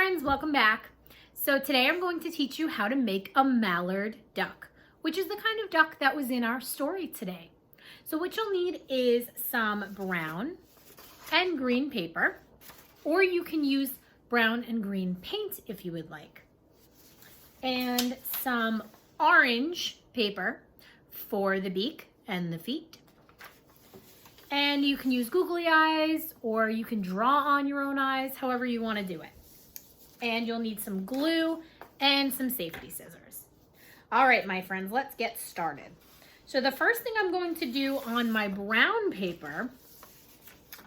friends, welcome back. So today I'm going to teach you how to make a mallard duck, which is the kind of duck that was in our story today. So what you'll need is some brown and green paper, or you can use brown and green paint if you would like, and some orange paper for the beak and the feet. And you can use googly eyes, or you can draw on your own eyes, however you want to do it. And you'll need some glue and some safety scissors. All right, my friends, let's get started. So the first thing I'm going to do on my brown paper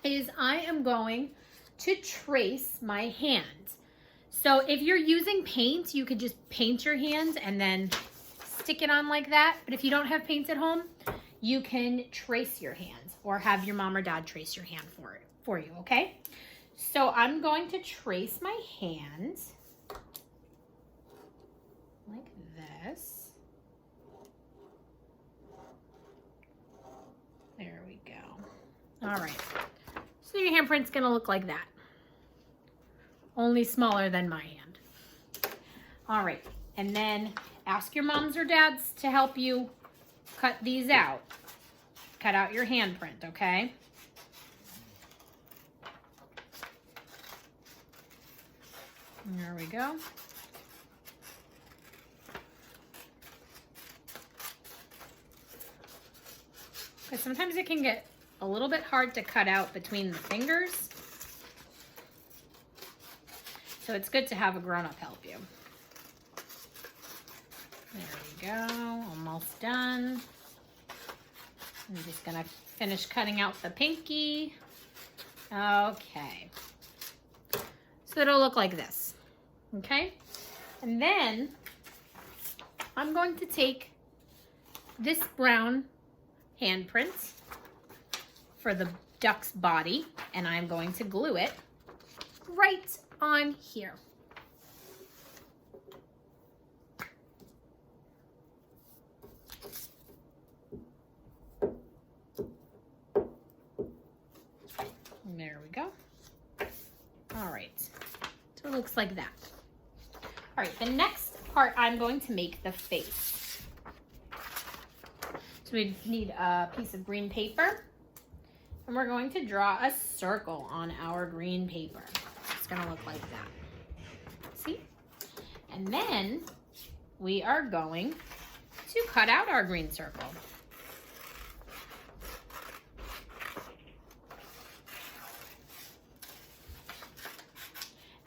is I am going to trace my hand. So if you're using paint, you could just paint your hand and then stick it on like that. But if you don't have paint at home, you can trace your hand or have your mom or dad trace your hand for you, okay? So I'm going to trace my hand like this. There we go. All right. So your handprint's gonna look like that. Only smaller than my hand. All right. And then ask your moms or dads to help you cut these out. Cut out your handprint, okay? There we go. Because sometimes it can get a little bit hard to cut out between the fingers. So it's good to have a grown-up help you. There we go, almost done. I'm just gonna finish cutting out the pinky. Okay. So it'll look like this, okay? And then I'm going to take this brown handprint for the duck's body, and I'm going to glue it right on here. And there we go. All right. So it looks like that. All right, the next part, I'm going to make the face. So we need a piece of green paper, and we're going to draw a circle on our green paper. It's gonna look like that. See? And then we are going to cut out our green circle.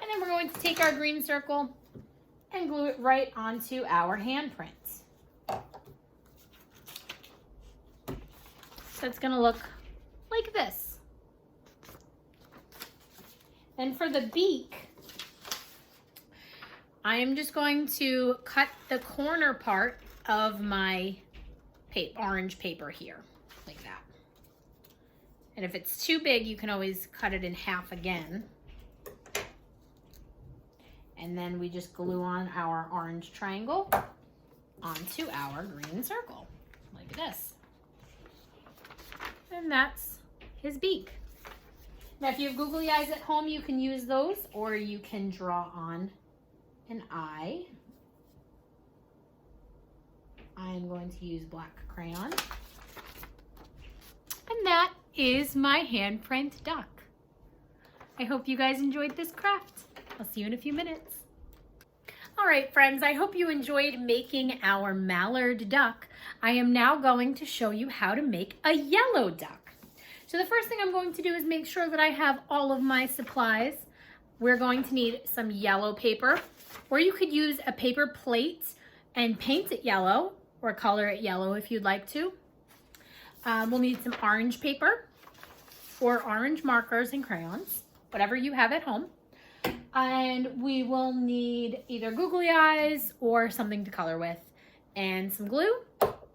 And then we're going to take our green circle and glue it right onto our handprint. So it's gonna look like this. And for the beak, I am just going to cut the corner part of my orange paper here, like that. And if it's too big, you can always cut it in half again. And then we just glue on our orange triangle onto our green circle, like this. And that's his beak. Now, if you have googly eyes at home, you can use those, or you can draw on an eye. I am going to use black crayon. And that is my handprint duck. I hope you guys enjoyed this craft. I'll see you in a few minutes. All right, friends, I hope you enjoyed making our mallard duck. I am now going to show you how to make a yellow duck. So the first thing I'm going to do is make sure that I have all of my supplies. We're going to need some yellow paper, or you could use a paper plate and paint it yellow, or color it yellow if you'd like to. We'll need some orange paper, or orange markers and crayons, whatever you have at home. And we will need either googly eyes or something to color with, and some glue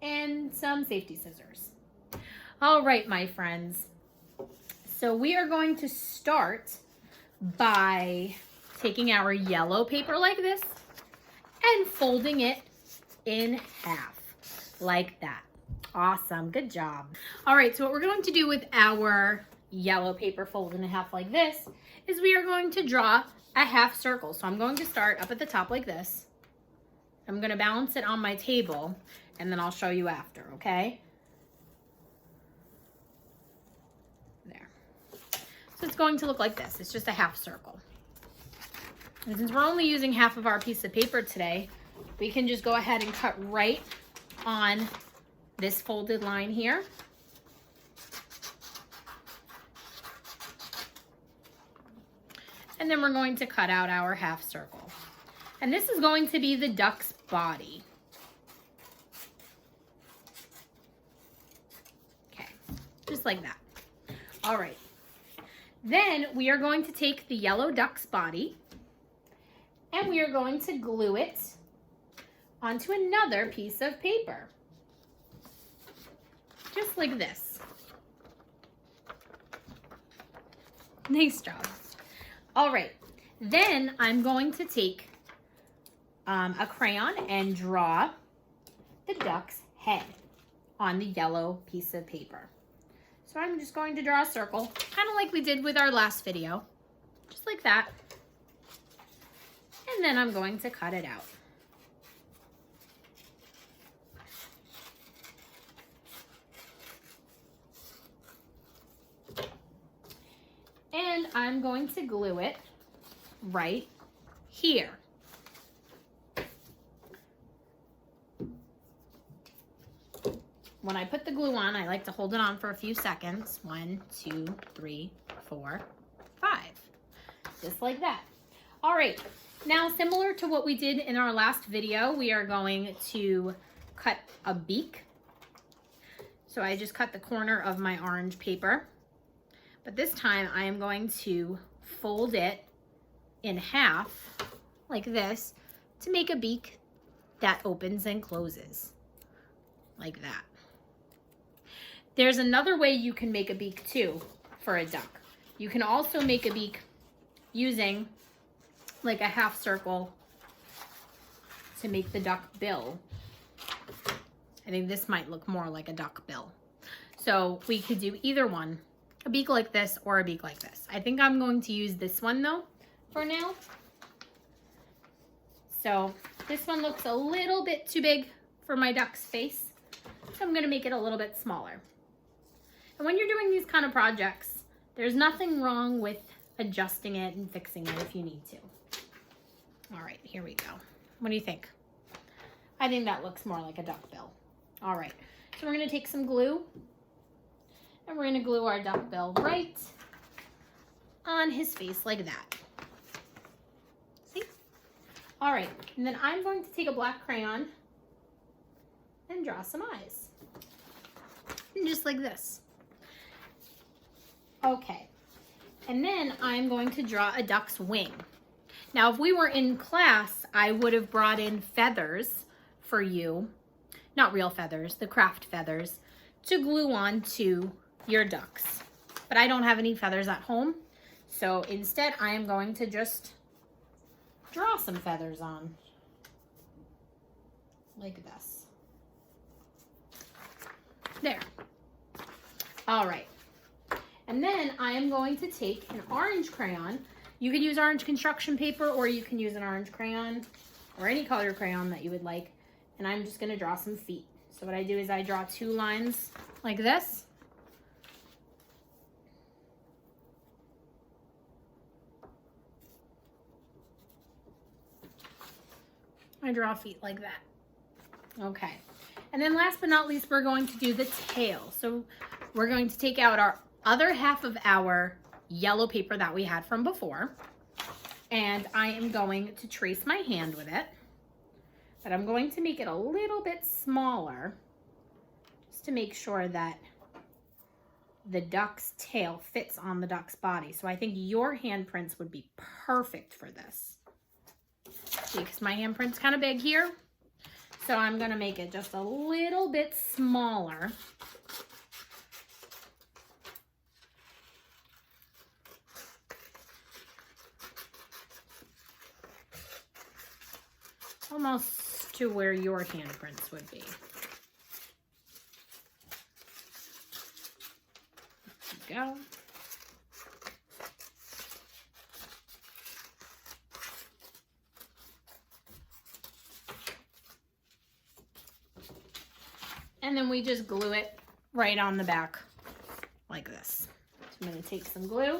and some safety scissors. All right, my friends. So we are going to start by taking our yellow paper like this and folding it in half like that. Awesome, good job. All right, so what we're going to do with our yellow paper folded in half like this is we are going to draw a half circle. So I'm going to start up at the top like this. I'm going to balance it on my table, and then I'll show you after, okay? There. So it's going to look like this. It's just a half circle. And since we're only using half of our piece of paper today, we can just go ahead and cut right on this folded line here. And then we're going to cut out our half circle. And this is going to be the duck's body. Okay, just like that. All right. Then we are going to take the yellow duck's body and we are going to glue it onto another piece of paper. Just like this. Nice job. All right, then I'm going to take a crayon and draw the duck's head on the yellow piece of paper. So I'm just going to draw a circle, kind of like we did with our last video, just like that. And then I'm going to cut it out. And I'm going to glue it right here. When I put the glue on, I like to hold it on for a few seconds. 1, 2, 3, 4, 5. Just like that. All right. Now, similar to what we did in our last video, we are going to cut a beak. So I just cut the corner of my orange paper. But this time I am going to fold it in half like this to make a beak that opens and closes like that. There's another way you can make a beak too for a duck. You can also make a beak using like a half circle to make the duck bill. I think this might look more like a duck bill. So we could do either one, a beak like this or a beak like this. I think I'm going to use this one though for now. So this one looks a little bit too big for my duck's face. So I'm gonna make it a little bit smaller. And when you're doing these kind of projects, there's nothing wrong with adjusting it and fixing it if you need to. All right, here we go. What do you think? I think that looks more like a duck bill. All right, so we're gonna take some glue and we're gonna glue our duck bill right on his face like that. See? All right, and then I'm going to take a black crayon and draw some eyes. And just like this. Okay, and then I'm going to draw a duck's wing. Now, if we were in class, I would have brought in feathers for you, not real feathers, the craft feathers, to glue on to your ducks. But I don't have any feathers at home, so instead I am going to just draw some feathers on, like this. There. All right. And then I am going to take an orange crayon. You can use orange construction paper or you can use an orange crayon or any color crayon that you would like. And I'm just gonna draw some feet. So what I do is I draw 2 lines like this. I draw feet like that. Okay. And then last but not least, we're going to do the tail. So we're going to take out our other half of our yellow paper that we had from before. And I am going to trace my hand with it. But I'm going to make it a little bit smaller just to make sure that the duck's tail fits on the duck's body. So I think your handprints would be perfect for this. Because my handprint's kind of big here. So I'm going to make it just a little bit smaller. Almost to where your handprints would be. There we go. And then we just glue it right on the back like this. So I'm going to take some glue.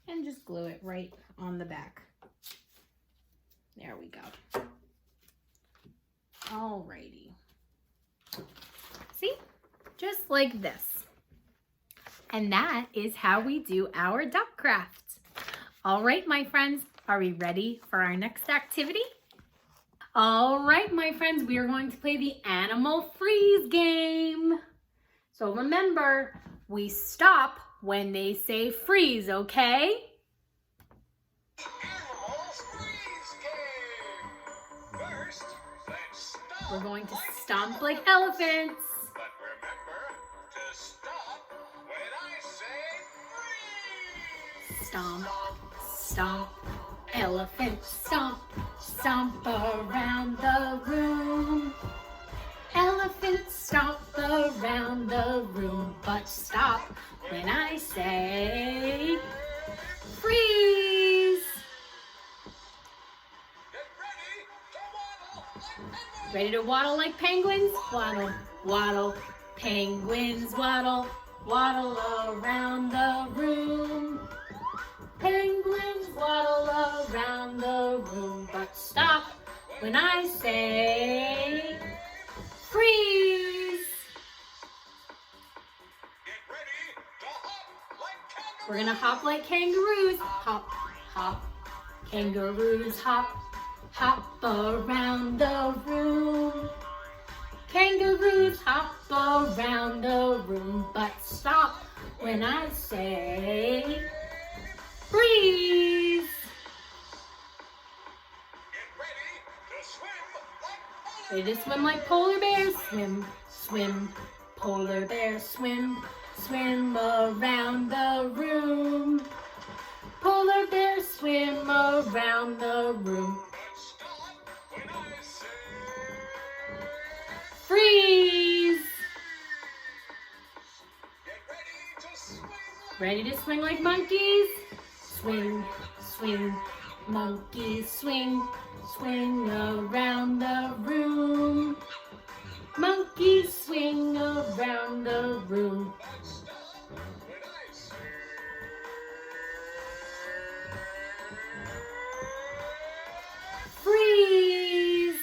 And just glue it right on the back. There we go. Alrighty. See? Just like this. And that is how we do our duck craft. All right, my friends, are we ready for our next activity? All right, my friends, we are going to play the Animal Freeze game. So remember, we stop when they say freeze, okay? Animal Freeze game. First, let's stop. We're going to stomp like elephants. But remember to stop when I say freeze. Stomp, stomp, elephant stomp, stomp around the room. Elephant stomp around the room, but stop when I say freeze. Get ready to waddle like penguins. Ready to waddle like penguins? Waddle, waddle, penguins waddle, waddle around the room. Penguins waddle around the room, but stop when I say freeze. Get ready to hop like kangaroos. We're gonna hop like kangaroos. Hop, hop, kangaroos hop, hop around the room. Kangaroos hop around the room, but stop when I say freeze. Get ready to swim like Ready to swim like polar bears. Swim, swim, polar bears swim, swim around the room. Polar bears swim around the room. but stop when I say Freeze! get ready to swing like Ready to swing like monkeys? Swing, swing, monkeys swing, swing around the room. Monkeys swing around the room. but stop when I say Freeze!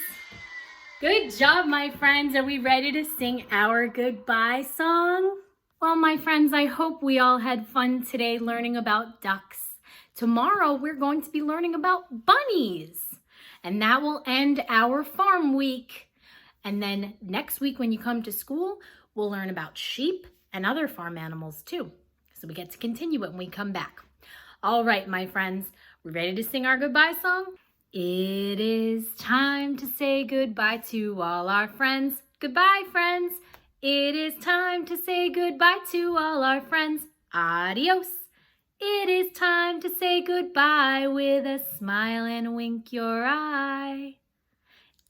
Good job, my friends. Are we ready to sing our goodbye song? Well, my friends, I hope we all had fun today learning about ducks. Tomorrow, we're going to be learning about bunnies. And that will end our farm week. And then next week when you come to school, we'll learn about sheep and other farm animals too. So we get to continue it when we come back. All right, my friends, we ready to sing our goodbye song? It is time to say goodbye to all our friends. Goodbye, friends. It is time to say goodbye to all our friends. Adios. It is time to say goodbye with a smile and wink your eye.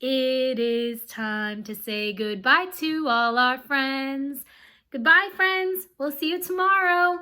It is time to say goodbye to all our friends. Goodbye, friends. We'll see you tomorrow.